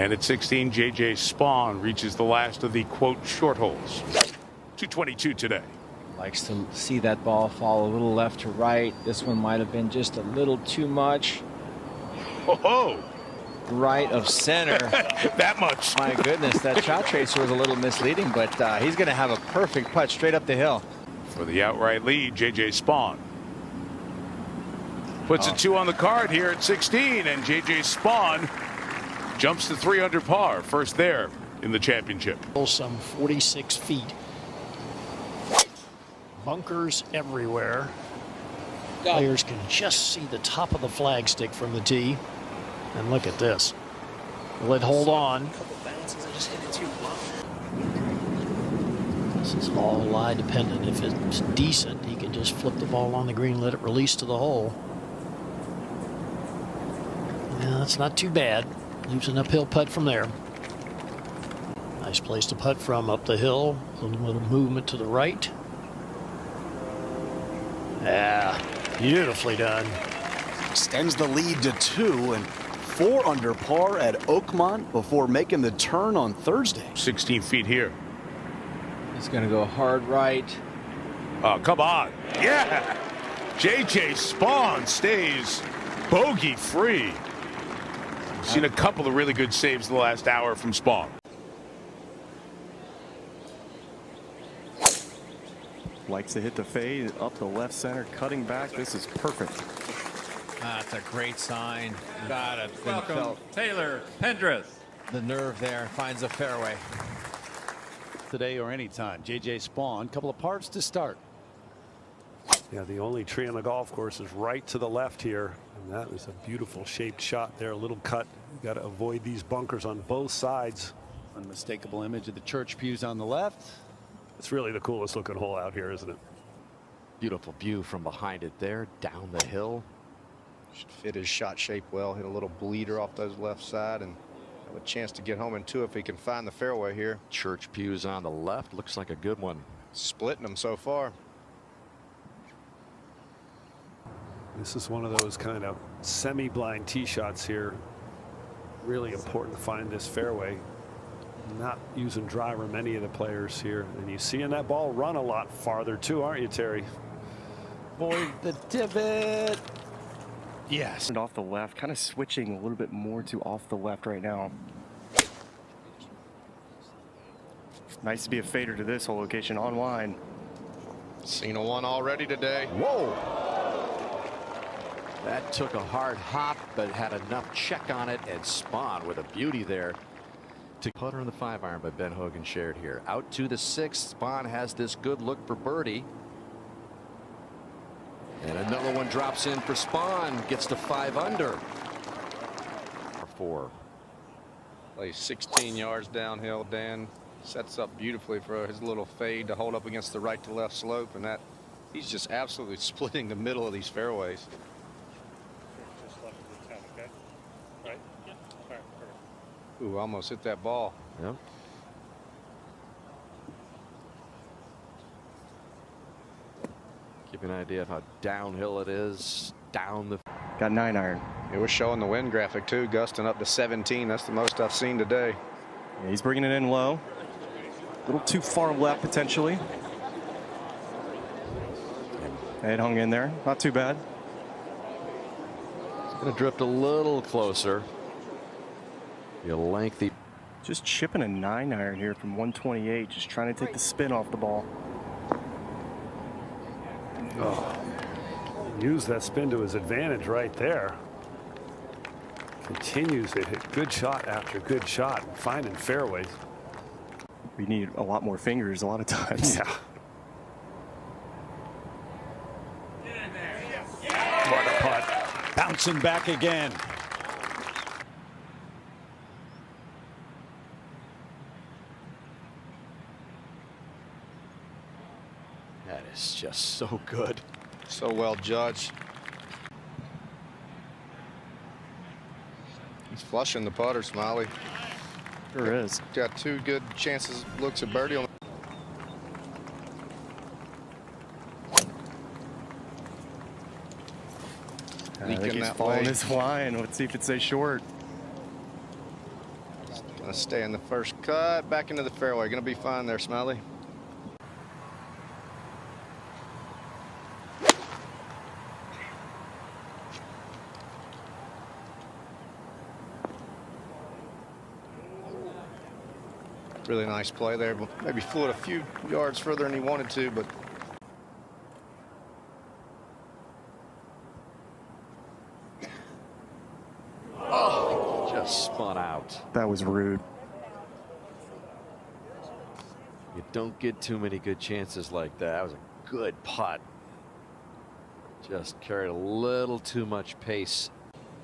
And at 16, J.J. Spaun reaches the last of the, quote, short holes. 222 today. Likes to see that ball fall a little left to right. This one might have been just a little too much. Ho-ho! Right of center. That much. My goodness, that shot tracer was a little misleading, but he's going to have a perfect putt straight up the hill. For the outright lead, J.J. Spaun puts a 2 on the card here at 16, and J.J. Spaun jumps to 3 under par, first there in the championship. Some 46 feet. Bunkers everywhere. Players can just see the top of the flagstick from the tee. And look at this. Will it hold on? This is all lie dependent. If it's decent, he can just flip the ball on the green, let it release to the hole. Yeah, that's not too bad. Leaves an uphill putt from there. Nice place to putt from, up the hill. A little movement to the right. Yeah, beautifully done. Extends the lead to 2 and 4 under par at Oakmont before making the turn on Thursday. 16 feet here. He's going to go hard right. Oh, come on. Yeah. J.J. Spaun stays bogey free. Seen a couple of really good saves the last hour from Spaun. Likes to hit the fade up the left center, cutting back. This is perfect. That's a great sign. Got it. Welcome, Taylor Pendrith. The nerve there, finds a fairway. Today or anytime. J.J. Spaun, couple of parts to start. Yeah, the only tree on the golf course is right to the left here. And that was a beautiful shaped shot there. A little cut. You got to avoid these bunkers on both sides. Unmistakable image of the church pews on the left. It's really the coolest looking hole out here, isn't it? Beautiful view from behind it there, down the hill. Should fit his shot shape well. Hit a little bleeder off those left side and have a chance to get home in 2 if he can find the fairway here. Church pews on the left. Looks like a good one. Splitting them so far. This is one of those kind of semi-blind tee shots here. Really important to find this fairway. Not using driver, many of the players here. And you're seeing that ball run a lot farther too, aren't you, Terry? Avoid the divot. Yes. And off the left, kind of switching a little bit more to off the left right now. Nice to be a fader to this whole location online. Seen a 1 already today. Whoa. That took a hard hop, but had enough check on it, and Spaun with a beauty there. To putter in the 5-iron by Ben Hogan shared here. Out to the 6th. Spaun has this good look for birdie. And another one drops in for Spaun. Gets to 5 under. 4. Plays 16 yards downhill. Dan sets up beautifully for his little fade to hold up against the right to left slope, and that he's just absolutely splitting the middle of these fairways. Ooh, almost hit that ball. Yep. Give you an idea of how downhill it is. Down the. Got 9-iron. It was showing the wind graphic too, gusting up to 17. That's the most I've seen today. Yeah, he's bringing it in low. A little too far left potentially. It hung in there. Not too bad. It's going to drift a little closer. Be a lengthy. Just chipping a 9-iron here from 128. Just trying to take the spin off the ball. Oh, use that spin to his advantage right there. Continues to hit good shot after good shot, finding fairways. We need a lot more fingers a lot of times. Yeah. What a putt. Bouncing back again. That is just so good. So well judged. He's flushing the putter, Smiley. Sure is. Got 2 good chances, looks at birdie on. I think he's following his line. Let's see if it stays short. Gonna stay in the first cut, back into the fairway. Gonna be fine there, Smiley. Really nice play there. Maybe flew it a few yards further than he wanted to, but Just spun out. That was rude. You don't get too many good chances like that. That was a good putt. Just carried a little too much pace.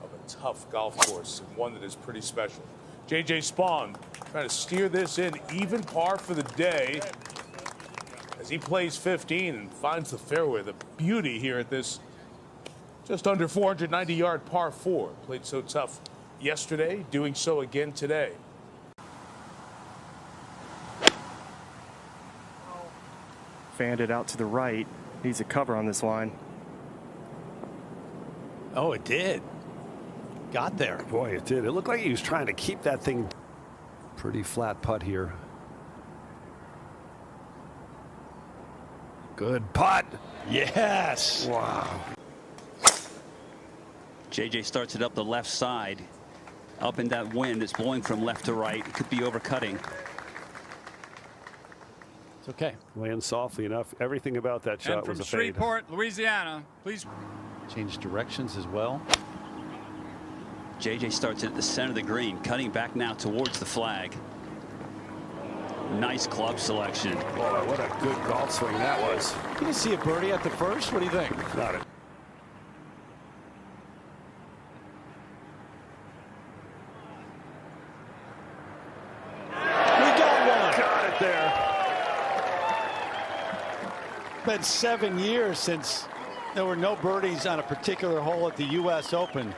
Of a tough golf course, and one that is pretty special. J.J. Spaun trying to steer this in, even par for the day, as he plays 15 and finds the fairway. The beauty here at this just under 490-yard par 4. Played so tough yesterday, doing so again today. Fanned it out to the right. Needs a cover on this line. Oh, it did. Got there. Boy, it did. It looked like he was trying to keep that thing. Pretty flat putt here. Good putt. Yes. Wow. JJ starts it up the left side. Up in that wind, it's blowing from left to right. It could be overcutting. It's okay. Land softly enough. Everything about that shot And was from a fade. Shreveport, Louisiana, please. Change directions as well. JJ starts it at the center of the green, cutting back now towards the flag. Nice club selection. Boy, what a good golf swing that was. Did you see a birdie at the first? What do you think? Got it. We got one. Got it there. Been 7 years since there were no birdies on a particular hole at the U.S. Open.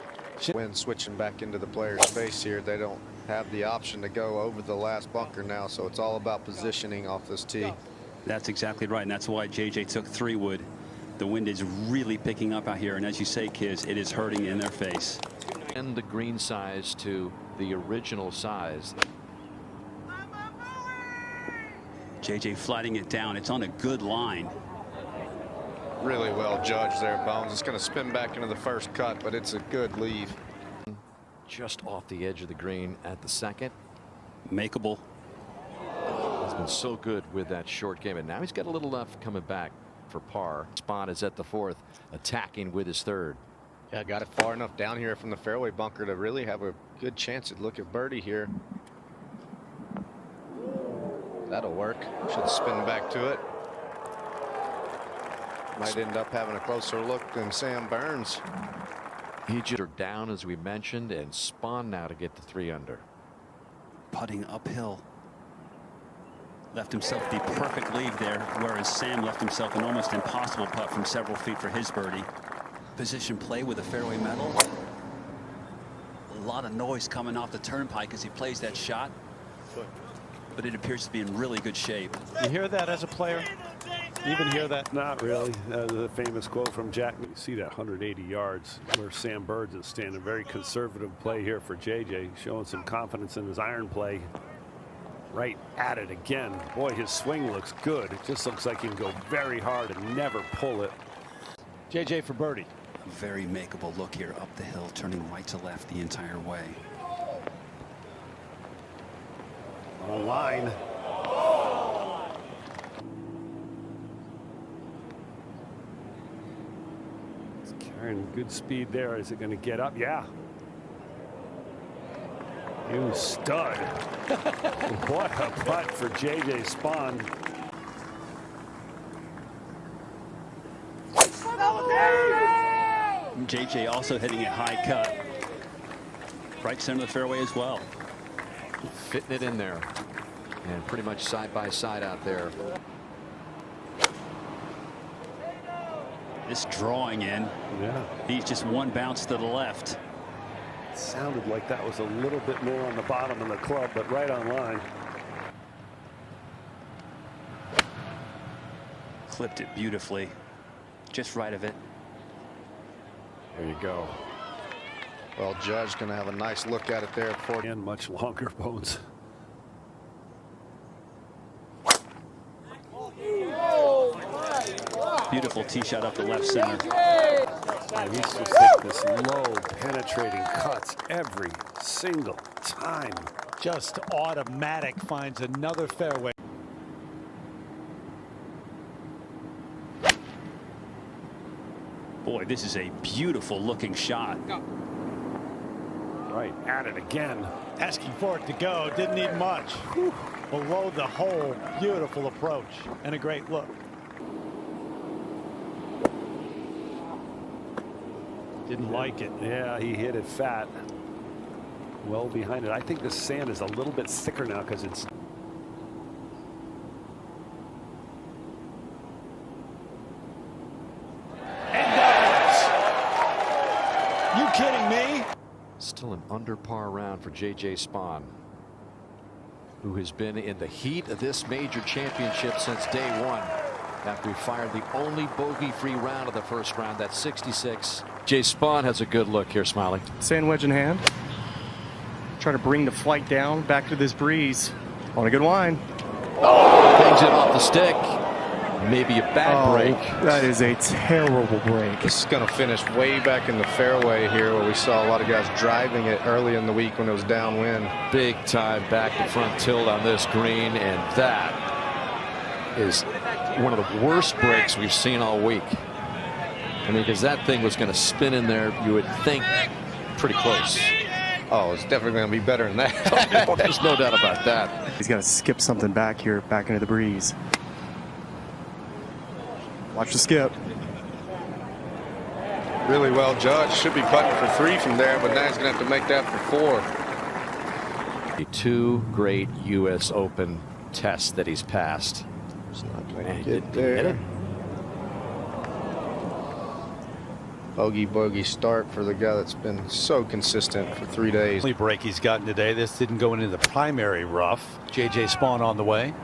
when switching back into the player's face here, they don't have the option to go over the last bunker now, so it's all about positioning off this tee. That's exactly right, and that's why JJ took 3-wood. The wind is really picking up out here, and as you say, kids, it is hurting in their face. And the green size to the original size. JJ flatting it down. It's on a good line. Really well judged there, Bones. It's going to spin back into the first cut, but it's a good leave. Just off the edge of the green at the second. Makeable. He's been so good with that short game, and now he's got a little left coming back for par. Spaun is at the fourth, attacking with his third. Yeah, got it far enough down here from the fairway bunker to really have a good chance at look at birdie here. That'll work. Should spin back to it. Might end up having a closer look than Sam Burns. He just down, as we mentioned, and Spaun now to get the 3 under. Putting uphill. Left himself the perfect lead there, whereas Sam left himself an almost impossible putt from several feet for his birdie. Position play with a fairway metal. A lot of noise coming off the turnpike as he plays that shot, but it appears to be in really good shape. You hear that as a player? You even hear that? Not really. The famous quote from Jack. You see that 180 yards where Sam Burns is standing. Very conservative play here for JJ, showing some confidence in his iron play. Right at it again. Boy, his swing looks good. It just looks like he can go very hard and never pull it. JJ for birdie. A very makeable look here up the hill, turning right to left the entire way. On line. It's carrying good speed there. Is it going to get up? Yeah. You stud. What a putt for J.J. Spaun. JJ also hitting a high cut. Right center of the fairway as well. Fitting it in there. And pretty much side by side out there. This drawing in. Yeah. He's just one bounce to the left. It sounded like that was a little bit more on the bottom of the club, but right on line. Clipped it beautifully. Just right of it. There you go. Well, Judge going to have a nice look at it there. And much longer, Bones. Beautiful tee shot up the left center. And he's just hit this low, penetrating cuts every single time. Just automatic, finds another fairway. Boy, this is a beautiful looking shot. Right at it again. Asking for it to go, didn't need much. Whew. Below the hole, beautiful approach and a great look. Didn't like it. Yeah, he hit it fat. Well behind it. I think the sand is a little bit thicker now because it's. You kidding me? Still an under par round for J.J. Spaun, who has been in the heat of this major championship since day one. After he fired the only bogey-free round of the first round, that's 66. J. Spaun has a good look here, Smiley. Sand wedge in hand. Try to bring the flight down back to this breeze. On a good line. Bangs it off the stick. Maybe a bad break. That is a terrible break. This is going to finish way back in the fairway here, where we saw a lot of guys driving it early in the week when it was downwind. Big time back to front tilt on this green, and that is one of the worst breaks we've seen all week. I mean, because that thing was going to spin in there, you would think, pretty close. Oh, it's definitely going to be better than that. There's no doubt about that. He's got to skip something back here, back into the breeze. Watch the skip. Really well judged. Should be putting for 3 from there, but now he's going to have to make that for 4. The 2 great U.S. Open tests that he's passed. It's not going Man, to he get didn't hit there. it. Bogey start for the guy that's been so consistent for 3 days. Only break he's gotten today. This didn't go into the primary rough. J.J. Spaun on the way.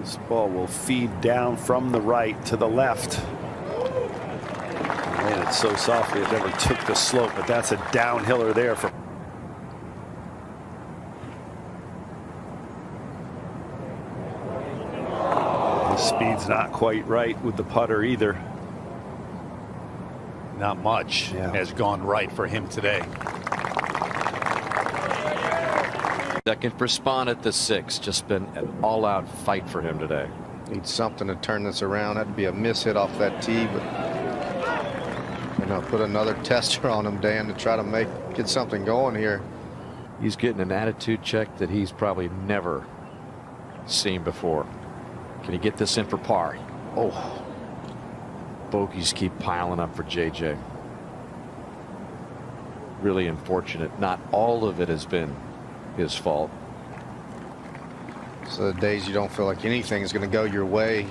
This ball will feed down from the right to the left. Man, it's so softly it never took the slope, but that's a downhiller there for. The speed's not quite right with the putter either. Not much has gone right for him today. Second for Spaun at the 6. Just been an all-out fight for him today. Needs something to turn this around. That'd be a miss hit off that tee, but put another tester on him, Dan, to try to get something going here. He's getting an attitude check that he's probably never seen before. Can he get this in for par? Oh, bogeys keep piling up for JJ. Really unfortunate. Not all of it has been his fault. So the days you don't feel like anything is going to go your way.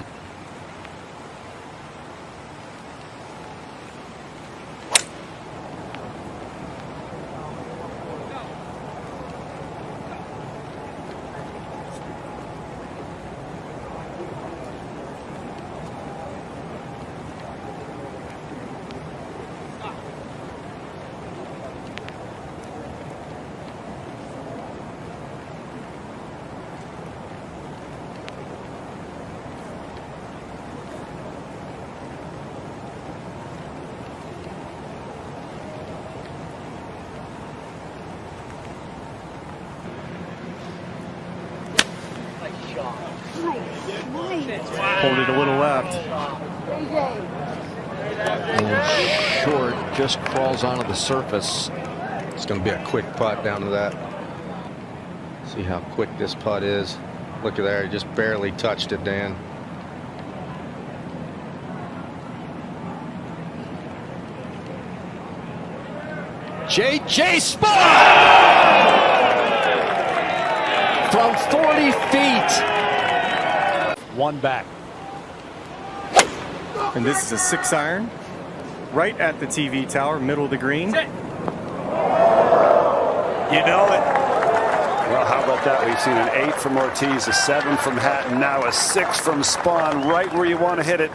Hold it a little left. And short, just crawls onto the surface. It's going to be a quick putt down to that. See how quick this putt is. Look at there, he just barely touched it, Dan. J.J. Spaun! From 40 feet. One back. And this is a 6-iron. Right at the TV tower, middle of the green. You know it. Well, how about that? We've seen an 8 from Ortiz, a 7 from Hatton, now a 6 from Spaun, right where you want to hit it.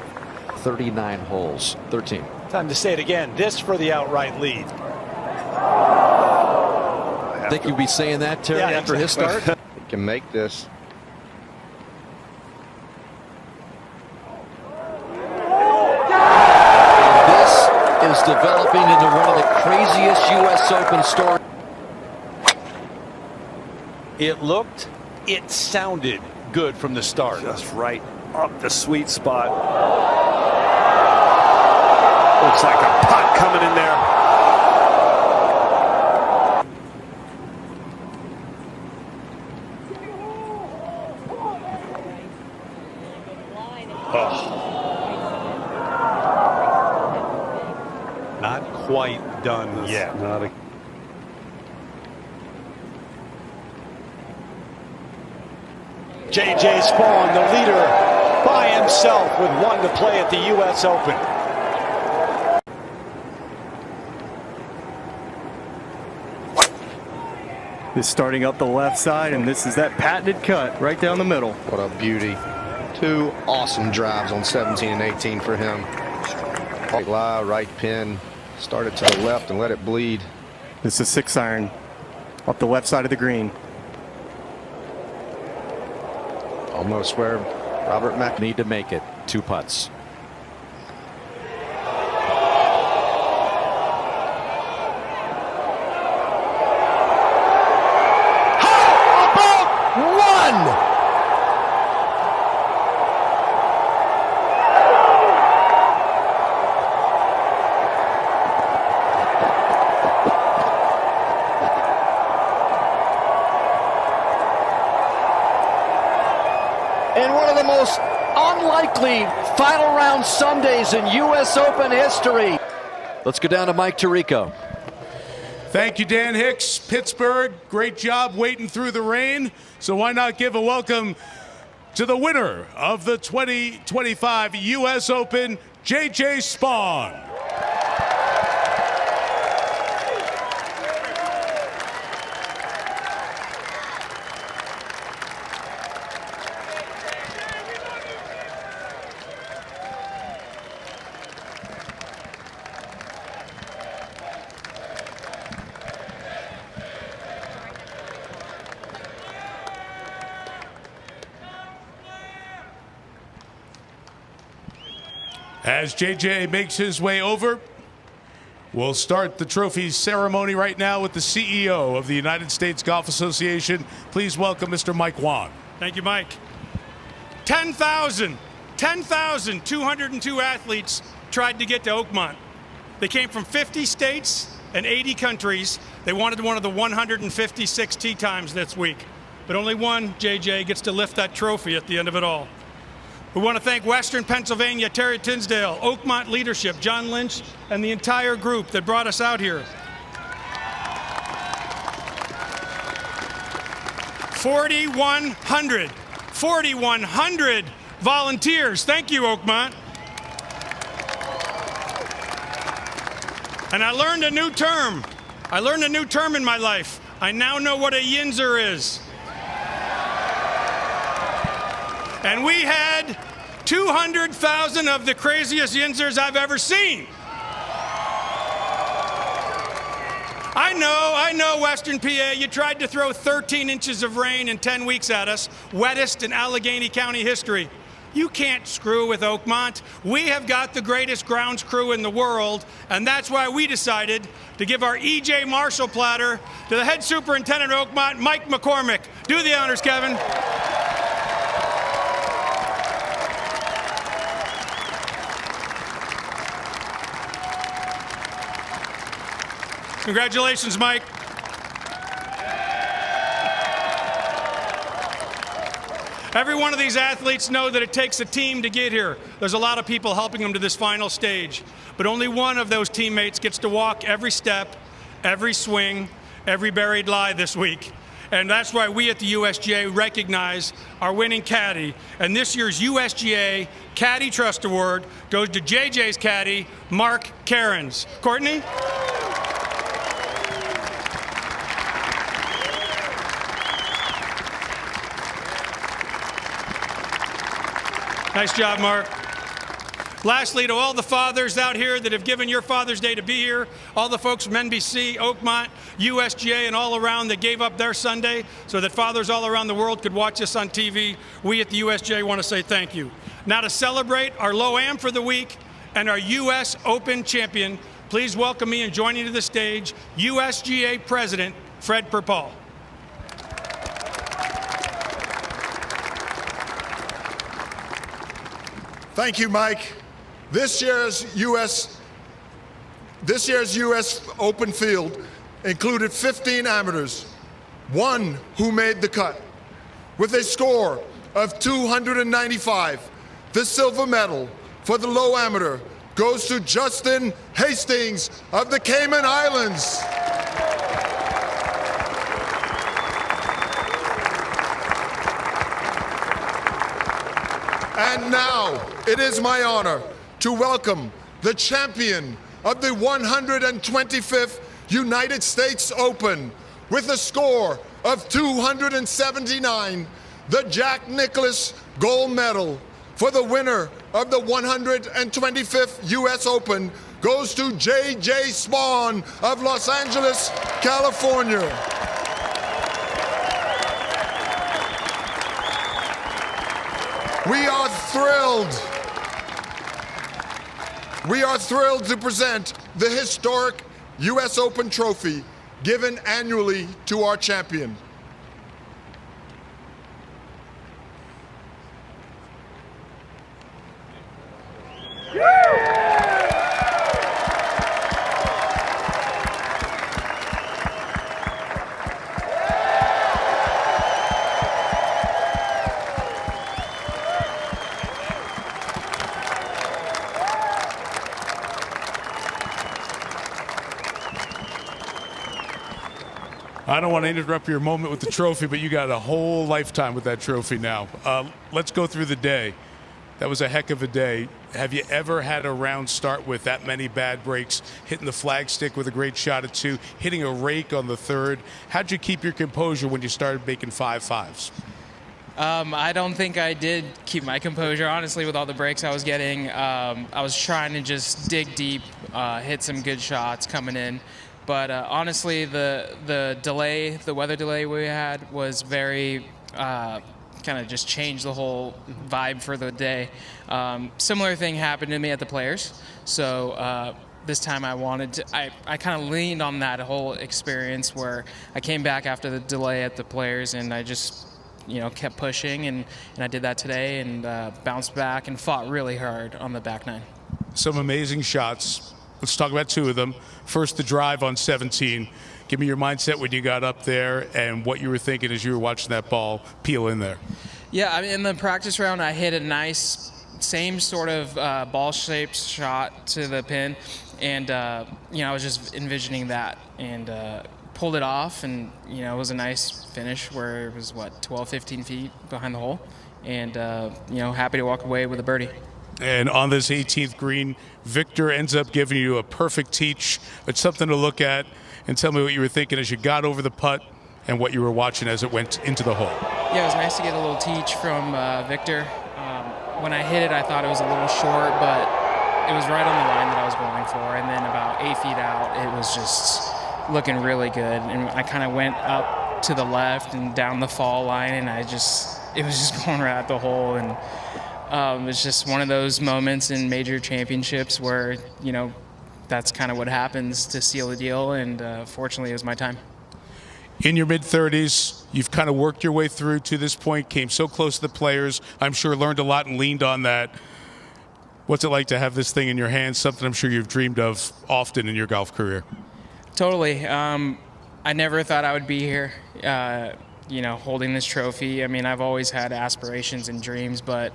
39 holes, 13. Time to say it again. This for the outright lead. Think you'll be saying that, Terry, Yeah, after his start? He can make this. This is developing into one of the craziest U.S. Open stories. It looked, it sounded good from the start. Just right up the sweet spot. Looks like a putt coming in there. Not quite done yet. Not a J.J. Spaun, the leader, by himself with one to play at the U.S. Open. Is starting up the left side, and this is that patented cut right down the middle. What a beauty. Two awesome drives on 17 and 18 for him. Right lie, right pin. Started to the left and let it bleed. This is 6-iron up the left side of the green. Almost where Robert Mack Need to make it. 2 putts. In one of the most unlikely final round Sundays in U.S. Open history. Let's go down to Mike Tirico. Thank you, Dan Hicks. Pittsburgh, great job waiting through the rain. So why not give a welcome to the winner of the 2025 U.S. Open, J.J. Spaun. As JJ makes his way over, we'll start the trophy ceremony right now with the CEO of the United States Golf Association. Please welcome Mr. Mike Wan. Thank you, Mike. 10,202 athletes tried to get to Oakmont. They came from 50 states and 80 countries. They wanted one of the 156 tee times this week. But only one, JJ, gets to lift that trophy at the end of it all. We want to thank Western Pennsylvania, Terry Tinsdale, Oakmont leadership, John Lynch, and the entire group that brought us out here. 4,100 volunteers. Thank you, Oakmont. And I learned a new term. I learned a new term in my life. I now know what a yinzer is. And we had 200,000 of the craziest yinzers I've ever seen. I know, Western PA, you tried to throw 13 inches of rain in 10 weeks at us, wettest in Allegheny County history. You can't screw with Oakmont. We have got the greatest grounds crew in the world, and that's why we decided to give our E.J. Marshall platter to the head superintendent of Oakmont, Mike McCormick. Do the honors, Kevin. Congratulations, Mike. Every one of these athletes know that it takes a team to get here. There's a lot of people helping them to this final stage, but only one of those teammates gets to walk every step, every swing, every buried lie this week. And that's why we at the USGA recognize our winning caddy. And this year's USGA Caddy Trust Award goes to JJ's caddy, Mark Cairns. Courtney? Nice job, Mark. Lastly, to all the fathers out here that have given your Father's Day to be here, all the folks from NBC, Oakmont, USGA, and all around that gave up their Sunday so that fathers all around the world could watch us on TV, we at the USGA want to say thank you. Now to celebrate our Low-Am for the week and our U.S. Open champion, please welcome me and joining to the stage, USGA President Fred Perpall. Thank you, Mike. This year's U.S. Open field included 15 amateurs, one who made the cut. With a score of 295, the silver medal for the low amateur goes to Justin Hastings of the Cayman Islands. And now it is my honor to welcome the champion of the 125th United States Open with a score of 279, the Jack Nicklaus Gold Medal for the winner of the 125th U.S. Open goes to J.J. Spaun of Los Angeles, California. We are thrilled to present the historic U.S. Open trophy given annually to our champion. I don't want to interrupt your moment with the trophy, but you got a whole lifetime with that trophy now. Let's go through the day. That was a heck of a day. Have you ever had a round start with that many bad breaks, hitting the flagstick with a great shot at 2, hitting a rake on the 3rd? How'd you keep your composure when you started making 5-5s? I don't think I did keep my composure, honestly, with all the breaks I was getting. I was trying to just dig deep, hit some good shots coming in. But honestly, the delay, the weather delay we had was very kind of just changed the whole vibe for the day. Similar thing happened to me at the Players. So this time I kind of leaned on that whole experience where I came back after the delay at the Players and I just, kept pushing and I did that today and bounced back and fought really hard on the back nine. Some amazing shots. Let's talk about 2 of them. First, the drive on 17. Give me your mindset when you got up there and what you were thinking as you were watching that ball peel in there. Yeah, in the practice round, I hit a nice, same sort of ball-shaped shot to the pin, and I was just envisioning that and pulled it off, and it was a nice finish where it was 12, 15 feet behind the hole, and happy to walk away with a birdie. And on this 18th green, Victor ends up giving you a perfect teach. It's something to look at. And tell me what you were thinking as you got over the putt and what you were watching as it went into the hole. Yeah, it was nice to get a little teach from Victor. When I hit it, I thought it was a little short, but it was right on the line that I was going for. And then about 8 feet out, it was just looking really good. And I kind of went up to the left and down the fall line, and it was just going right at the hole. And it's just one of those moments in major championships where, that's kind of what happens to seal the deal, and fortunately it was my time. In your mid-30s, you've kind of worked your way through to this point, came so close to the Players, I'm sure learned a lot and leaned on that. What's it like to have this thing in your hands, something I'm sure you've dreamed of often in your golf career? Totally. I never thought I would be here, holding this trophy. I mean, I've always had aspirations and dreams, but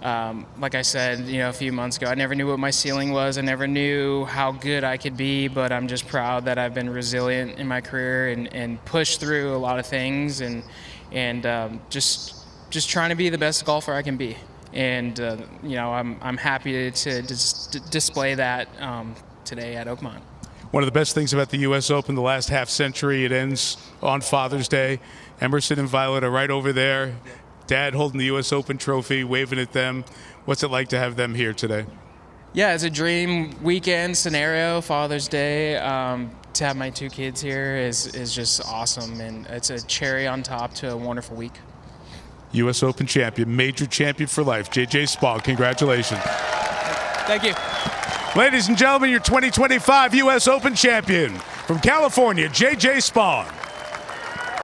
like I said, a few months ago, I never knew what my ceiling was. I never knew how good I could be, but I'm just proud that I've been resilient in my career and pushed through a lot of things and just trying to be the best golfer I can be. And, I'm happy to display that today at Oakmont. One of the best things about the U.S. Open the last half century, it ends on Father's Day. Emerson and Violet are right over there. Dad holding the U.S. Open trophy, waving at them. What's it like to have them here today? Yeah, it's a dream weekend scenario, Father's Day. To have my 2 kids here is just awesome, and it's a cherry on top to a wonderful week. U.S. Open champion, major champion for life, J.J. Spaun. Congratulations. Thank you. Ladies and gentlemen, your 2025 U.S. Open champion from California, J.J. Spaun.